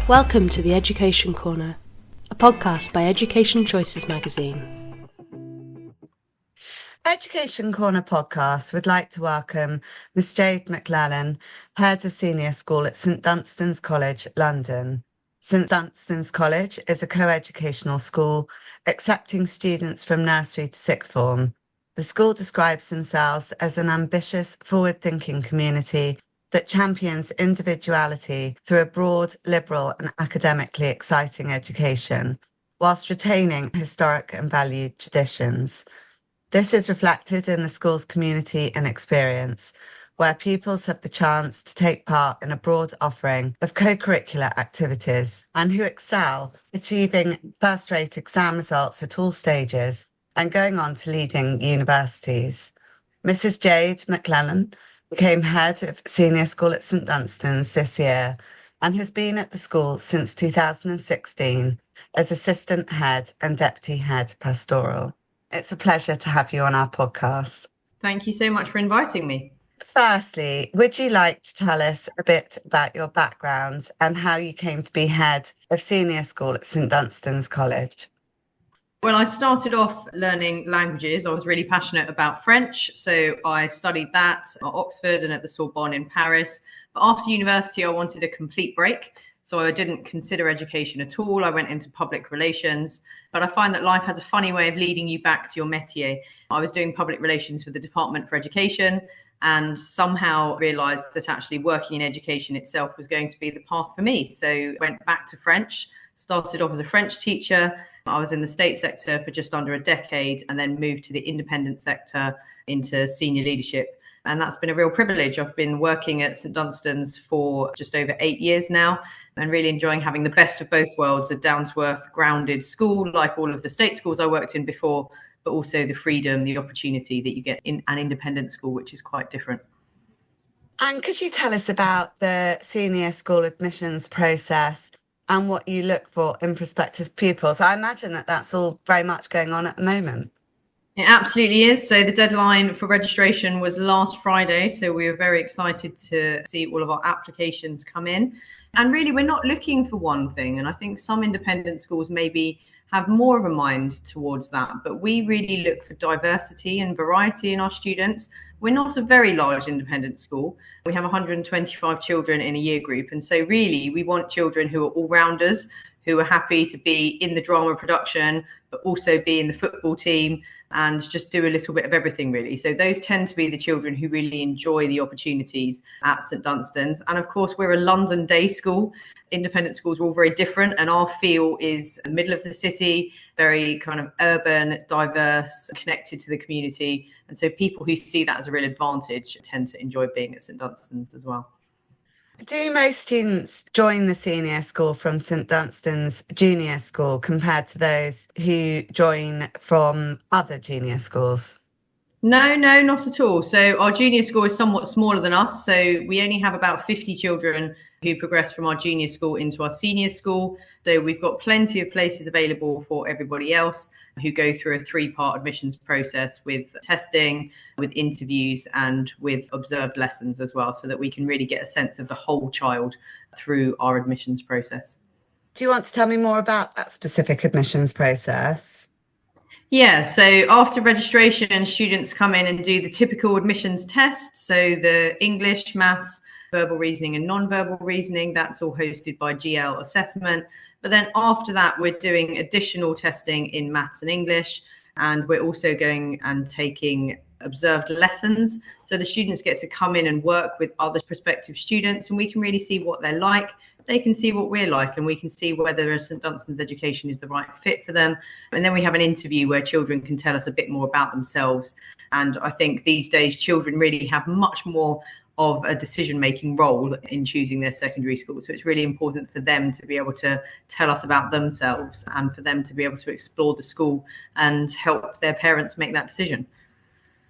Welcome to the Education Corner, a podcast by Education Choices magazine. Education Corner podcast would like to welcome Miss Jade McLellan, Head of Senior School at St Dunstan's College, London. St Dunstan's College is a co-educational school accepting students from nursery to sixth form. The school describes themselves as an ambitious, forward-thinking community that champions individuality through a broad, liberal and academically exciting education, whilst retaining historic and valued traditions. This is reflected in the school's community and experience, where pupils have the chance to take part in a broad offering of co-curricular activities and who excel, achieving first-rate exam results at all stages and going on to leading universities. Mrs. Jade McLellan became head of senior school at St Dunstan's this year and has been at the school since 2016 as assistant head and deputy head pastoral. It's a pleasure to have you on our podcast. Thank you so much for inviting me. Firstly, would you like to tell us a bit about your background and how you came to be head of senior school at St Dunstan's College? Well, I started off learning languages. I was really passionate about French, so I studied that at Oxford and at the Sorbonne in Paris. But after university, I wanted a complete break, so I didn't consider education at all. I went into public relations, but I find that life has a funny way of leading you back to your métier. I was doing public relations for the Department for Education and somehow realised that actually working in education itself was going to be the path for me. So went back to French, started off as a French teacher. I was in the state sector for just under a decade and then moved to the independent sector into senior leadership. And that's been a real privilege. I've been working at St Dunstan's for just over 8 years now and really enjoying having the best of both worlds, a down-to-earth, grounded school like all of the state schools I worked in before, but also the freedom, the opportunity that you get in an independent school, which is quite different. And could you tell us about the senior school admissions process and what you look for in prospective pupils? I imagine that that's all very much going on at the moment. It absolutely is. So the deadline for registration was last Friday. So we were very excited to see all of our applications come in. And really, we're not looking for one thing. And I think some independent schools maybe have more of a mind towards that. But we really look for diversity and variety in our students. We're not a very large independent school. We have 125 children in a year group. And so really, we want children who are all-rounders, who are happy to be in the drama production, but also be in the football team and just do a little bit of everything, really. So those tend to be the children who really enjoy the opportunities at St Dunstan's. And of course, we're a London day school. Independent schools are all very different, and our feel is the middle of the city, very kind of urban, diverse, connected to the community. And so people who see that as a real advantage tend to enjoy being at St Dunstan's as well. Do most students join the senior school from St Dunstan's junior school compared to those who join from other junior schools? No, not at all. So our junior school is somewhat smaller than us. So we only have about 50 children who progress from our junior school into our senior school. So we've got plenty of places available for everybody else who go through a 3-part admissions process with testing, with interviews and with observed lessons as well, so that we can really get a sense of the whole child through our admissions process. Do you want to tell me more about that specific admissions process? Yeah, so after registration, students come in and do the typical admissions tests. So the English, maths, verbal reasoning and non-verbal reasoning, that's all hosted by GL Assessment. But then after that, we're doing additional testing in maths and English. And we're also going and taking observed lessons. So the students get to come in and work with other prospective students, and we can really see what they're like. They can see what we're like, and we can see whether St Dunstan's education is the right fit for them. And then we have an interview where children can tell us a bit more about themselves. And I think these days children really have much more of a decision-making role in choosing their secondary school. So it's really important for them to be able to tell us about themselves and for them to be able to explore the school and help their parents make that decision.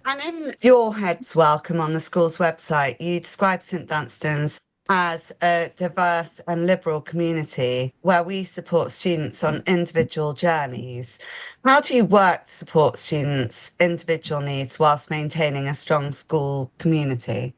And in your head's welcome on the school's website, you describe St Dunstan's as a diverse and liberal community where we support students on individual journeys. How do you work to support students' individual needs whilst maintaining a strong school community?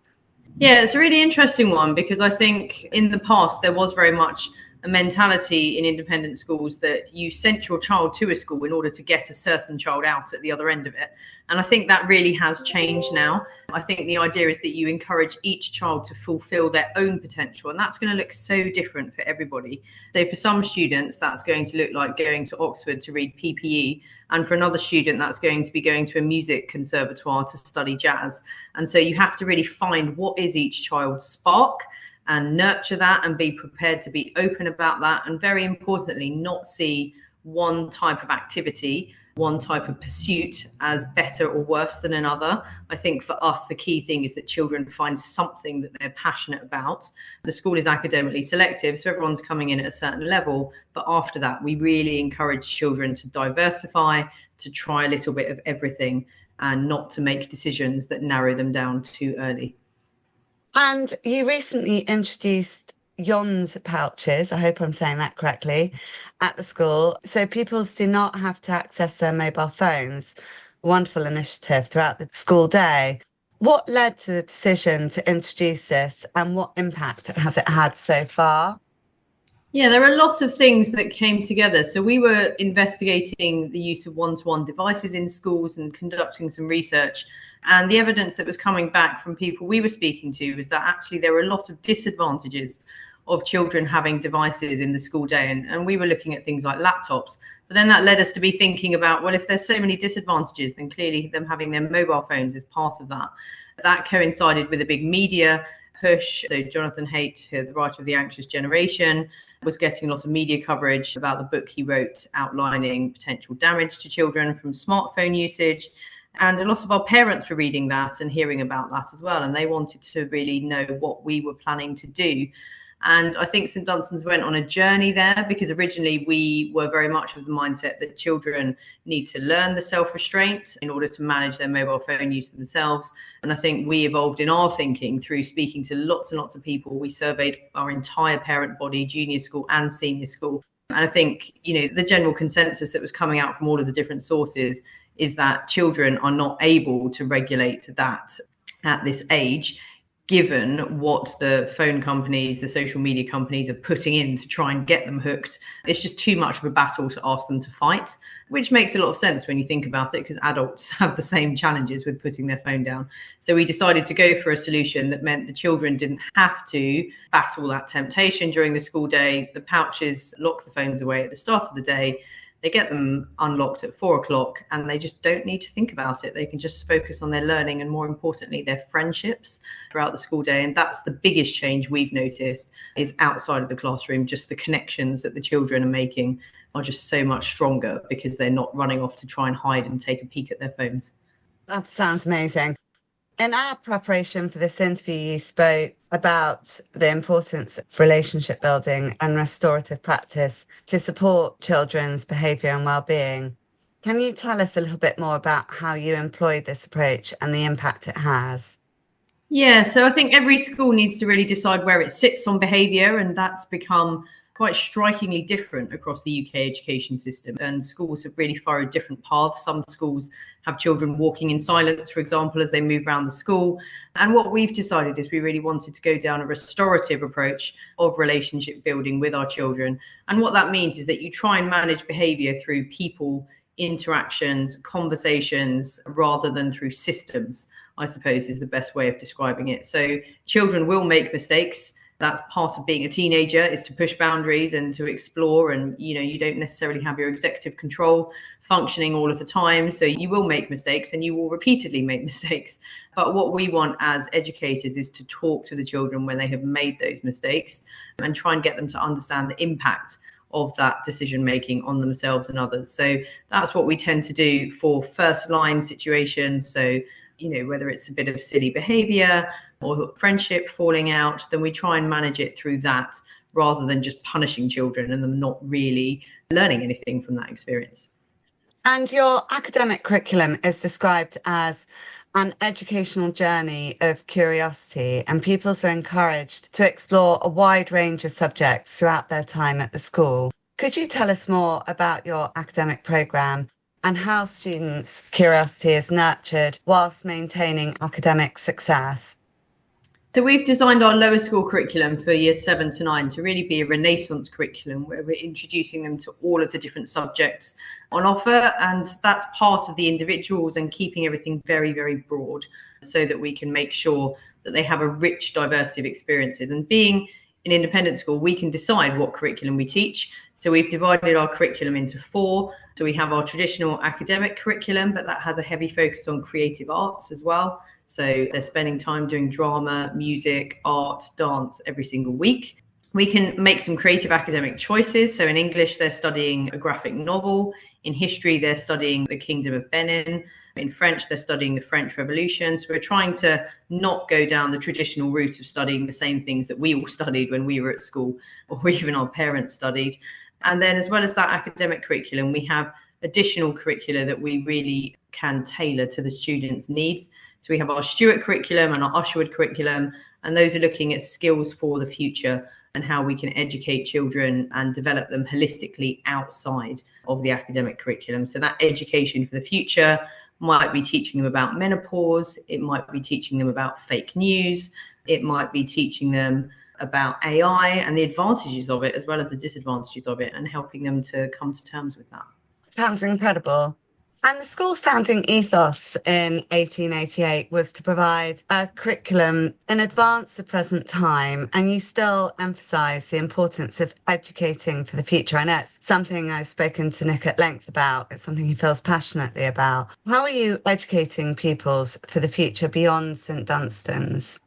Yeah, it's a really interesting one because I think in the past there was very much a mentality in independent schools that you sent your child to a school in order to get a certain child out at the other end of it. And I think that really has changed now. I think the idea is that you encourage each child to fulfill their own potential, and that's going to look so different for everybody. So for some students, that's going to look like going to Oxford to read PPE, and for another student, that's going to be going to a music conservatoire to study jazz. And so you have to really find what is each child's spark and nurture that and be prepared to be open about that. And very importantly, not see one type of activity, one type of pursuit as better or worse than another. I think for us, the key thing is that children find something that they're passionate about. The school is academically selective, so everyone's coming in at a certain level. But after that, we really encourage children to diversify, to try a little bit of everything, and not to make decisions that narrow them down too early. And you recently introduced Yond pouches, I hope I'm saying that correctly, at the school, so pupils do not have to access their mobile phones. A wonderful initiative throughout the school day. What led to the decision to introduce this, and what impact has it had so far? Yeah, there are lots of things that came together. So we were investigating the use of one-to-one devices in schools and conducting some research. And the evidence that was coming back from people we were speaking to was that actually there were a lot of disadvantages of children having devices in the school day. And we were looking at things like laptops. But then that led us to be thinking about, well, if there's so many disadvantages, then clearly them having their mobile phones is part of that. That coincided with a big media push. So Jonathan Haidt, the writer of The Anxious Generation, was getting a lot of media coverage about the book he wrote outlining potential damage to children from smartphone usage. And a lot of our parents were reading that and hearing about that as well. And they wanted to really know what we were planning to do. And I think St Dunstan's went on a journey there, because originally we were very much of the mindset that children need to learn the self-restraint in order to manage their mobile phone use themselves. And I think we evolved in our thinking through speaking to lots and lots of people. We surveyed our entire parent body, junior school and senior school. And I think, the general consensus that was coming out from all of the different sources is that children are not able to regulate that at this age, given what the phone companies, the social media companies are putting in to try and get them hooked. It's just too much of a battle to ask them to fight, which makes a lot of sense when you think about it, because adults have the same challenges with putting their phone down. So we decided to go for a solution that meant the children didn't have to battle that temptation during the school day. The pouches lock the phones away at the start of the day. They get them unlocked at 4:00 and they just don't need to think about it. They can just focus on their learning and, more importantly, their friendships throughout the school day. And that's the biggest change we've noticed, is outside of the classroom. Just the connections that the children are making are just so much stronger because they're not running off to try and hide and take a peek at their phones. That sounds amazing. In our preparation for this interview, you spoke about the importance of relationship building and restorative practice to support children's behaviour and well-being. Can you tell us a little bit more about how you employed this approach and the impact it has? Yeah, so I think every school needs to really decide where it sits on behaviour, and that's become quite strikingly different across the UK education system. And schools have really followed different paths. Some schools have children walking in silence, for example, as they move around the school. And what we've decided is we really wanted to go down a restorative approach of relationship building with our children. And what that means is that you try and manage behaviour through people, interactions, conversations, rather than through systems, I suppose is the best way of describing it. So children will make mistakes. That's part of being a teenager, is to push boundaries and to explore. And, you don't necessarily have your executive control functioning all of the time. So you will make mistakes and you will repeatedly make mistakes. But what we want as educators is to talk to the children when they have made those mistakes and try and get them to understand the impact of that decision making on themselves and others. So that's what we tend to do for first line situations. So, whether it's a bit of silly behavior or friendship falling out, then we try and manage it through that, rather than just punishing children and them not really learning anything from that experience. And your academic curriculum is described as an educational journey of curiosity, and pupils are encouraged to explore a wide range of subjects throughout their time at the school. Could you tell us more about your academic programme and how students' curiosity is nurtured whilst maintaining academic success? So we've designed our lower school curriculum for years 7 to 9 to really be a Renaissance curriculum where we're introducing them to all of the different subjects on offer. And that's part of the individuals and keeping everything very, very broad so that we can make sure that they have a rich diversity of experiences. And being an independent school, we can decide what curriculum we teach. So we've divided our curriculum into 4. So we have our traditional academic curriculum, but that has a heavy focus on creative arts as well. So they're spending time doing drama, music, art, dance every single week. We can make some creative academic choices. So in English, they're studying a graphic novel. In history, they're studying the Kingdom of Benin. In French, they're studying the French Revolution. So we're trying to not go down the traditional route of studying the same things that we all studied when we were at school, or even our parents studied. And then as well as that academic curriculum, we have additional curricula that we really can tailor to the students' needs. So we have our Stewart curriculum and our Usherwood curriculum, and those are looking at skills for the future and how we can educate children and develop them holistically outside of the academic curriculum. So that education for the future might be teaching them about menopause, it might be teaching them about fake news, it might be teaching them about AI and the advantages of it as well as the disadvantages of it, and helping them to come to terms with that. Sounds incredible. And the school's founding ethos in 1888 was to provide a curriculum in advance of present time, and you still emphasise the importance of educating for the future. I know it's something I've spoken to Nick at length about. It's something he feels passionately about. How are you educating pupils for the future beyond St Dunstan's?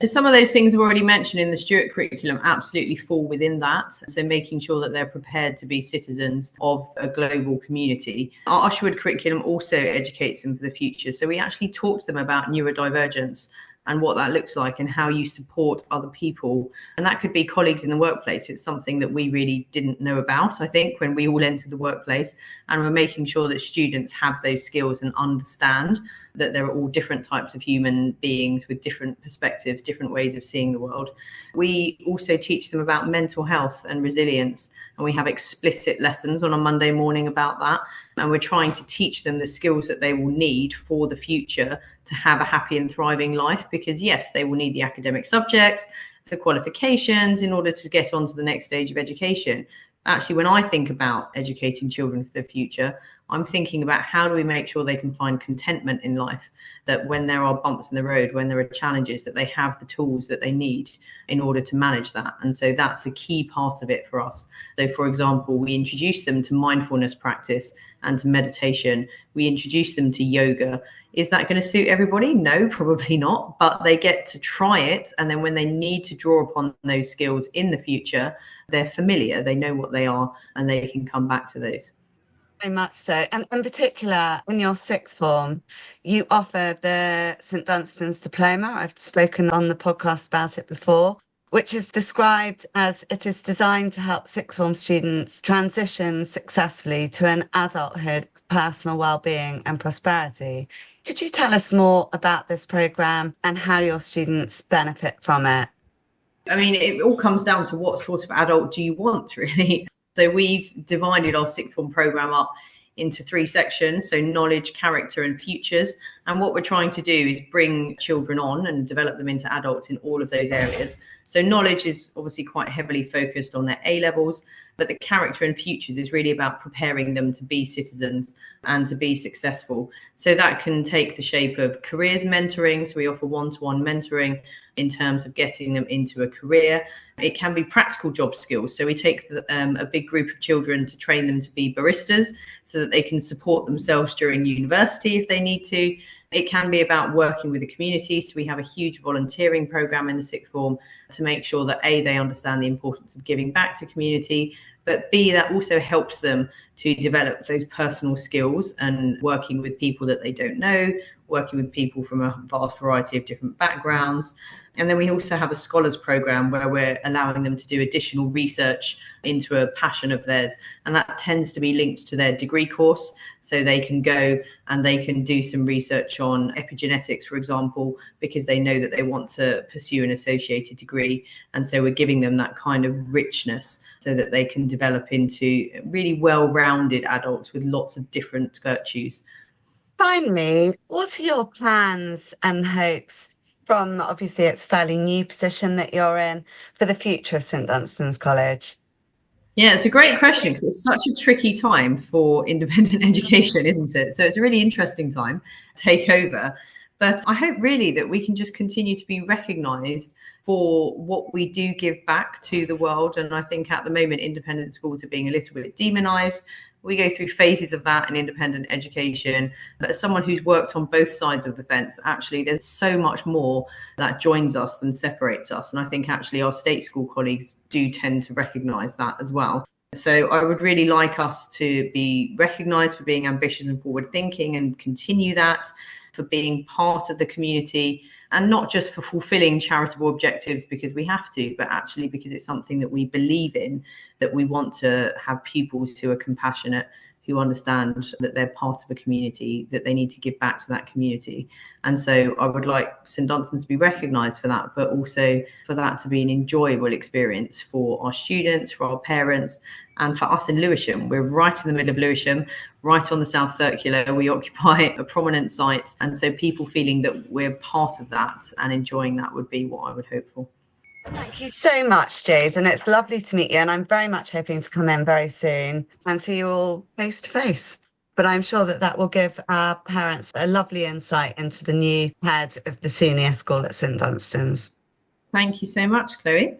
So some of those things I've already mentioned in the Stewart curriculum absolutely fall within that. So making sure that they're prepared to be citizens of a global community. Our Usherwood curriculum also educates them for the future. So we actually talk to them about neurodivergence and what that looks like and how you support other people. And that could be colleagues in the workplace. It's something that we really didn't know about, I think, when we all entered the workplace. And we're making sure that students have those skills and understand that there are all different types of human beings with different perspectives, different ways of seeing the world. We also teach them about mental health and resilience, and we have explicit lessons on a Monday morning about that. And we're trying to teach them the skills that they will need for the future to have a happy and thriving life, because yes, they will need the academic subjects, the qualifications in order to get on to the next stage of education. Actually, when I think about educating children for the future, I'm thinking about how do we make sure they can find contentment in life, that when there are bumps in the road, when there are challenges, that they have the tools that they need in order to manage that. And so that's a key part of it for us. So, for example, we introduce them to mindfulness practice and to meditation. We introduce them to yoga. Is that going to suit everybody? No, probably not. But they get to try it. And then when they need to draw upon those skills in the future, they're familiar, they know what they are, and they can come back to those. Very much so. And in particular, in your sixth form, you offer the St Dunstan's diploma. I've spoken on the podcast about it before, which is described as it is designed to help sixth form students transition successfully to an adulthood, personal well-being and prosperity. Could you tell us more about this programme and how your students benefit from it? I mean, it all comes down to what sort of adult do you want, really. So we've divided our sixth form programme up into 3 sections, so knowledge, character and futures. And what we're trying to do is bring children on and develop them into adults in all of those areas. So knowledge is obviously quite heavily focused on their A levels, but the character and futures is really about preparing them to be citizens and to be successful. So that can take the shape of careers mentoring. So we offer one-to-one mentoring in terms of getting them into a career. It can be practical job skills. So we take a big group of children to train them to be baristas so that they can support themselves during university if they need to. It can be about working with the community. So we have a huge volunteering program in the sixth form to make sure that A, they understand the importance of giving back to community, but B, that also helps them to develop those personal skills and working with people that they don't know, working with people from a vast variety of different backgrounds. And then we also have a scholars program where we're allowing them to do additional research into a passion of theirs. And that tends to be linked to their degree course. So they can go and they can do some research on epigenetics, for example, because they know that they want to pursue an associated degree. And so we're giving them that kind of richness so that they can develop into really well-rounded adults with lots of different virtues. Finally, what are your plans and hopes from obviously it's a fairly new position that you're in for the future of St Dunstan's College? Yeah, it's a great question because it's such a tricky time for independent education, isn't it? So it's a really interesting time to take over. But I hope really that we can just continue to be recognised for what we do give back to the world. And I think at the moment, independent schools are being a little bit demonised. We go through phases of that in independent education. But as someone who's worked on both sides of the fence, actually, there's so much more that joins us than separates us. And I think actually our state school colleagues do tend to recognise that as well. So I would really like us to be recognised for being ambitious and forward thinking and continue that, for being part of the community, and not just for fulfilling charitable objectives because we have to, but actually because it's something that we believe in, that we want to have pupils who are compassionate, who understand that they're part of a community, that they need to give back to that community. And so I would like St Dunstan's to be recognised for that, but also for that to be an enjoyable experience for our students, for our parents, and for us in Lewisham. We're right in the middle of Lewisham, right on the South Circular. We occupy a prominent site. And so people feeling that we're part of that and enjoying that would be what I would hope for. Thank you so much, Jade, and it's lovely to meet you. And I'm very much hoping to come in very soon and see you all face to face. But I'm sure that that will give our parents a lovely insight into the new head of the senior school at St Dunstan's. Thank you so much, Chloe.